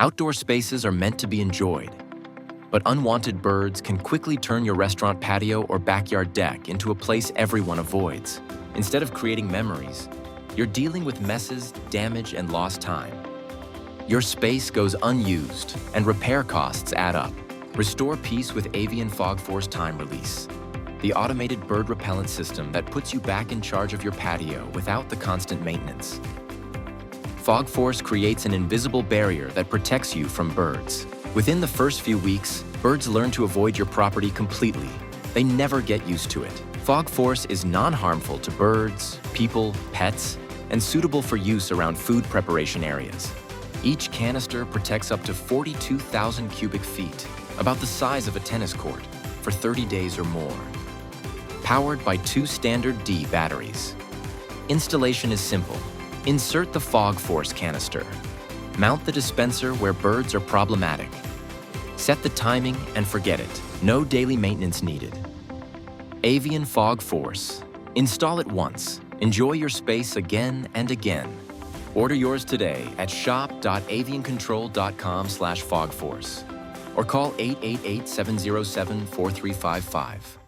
Outdoor spaces are meant to be enjoyed, but unwanted birds can quickly turn your restaurant patio or backyard deck into a place everyone avoids. Instead of creating memories, you're dealing with messes, damage, and lost time. Your space goes unused, and repair costs add up. Restore peace with Avian Fog Force Time Release, the automated bird repellent system that puts you back in charge of your patio without the constant maintenance. Fog Force creates an invisible barrier that protects you from birds. Within the first few weeks, birds learn to avoid your property completely. They never get used to it. Fog Force is non-harmful to birds, people, pets, and suitable for use around food preparation areas. Each canister protects up to 42,000 cubic feet, about the size of a tennis court, for 30 days or more. Powered by 2 standard D batteries. Installation is simple. Insert the Fog Force canister. Mount the dispenser where birds are problematic. Set the timing and forget it. No daily maintenance needed. Avian Fog Force. Install it once. Enjoy your space again and again. Order yours today at shop.aviancontrol.com/fogforce or call 888-707-4355.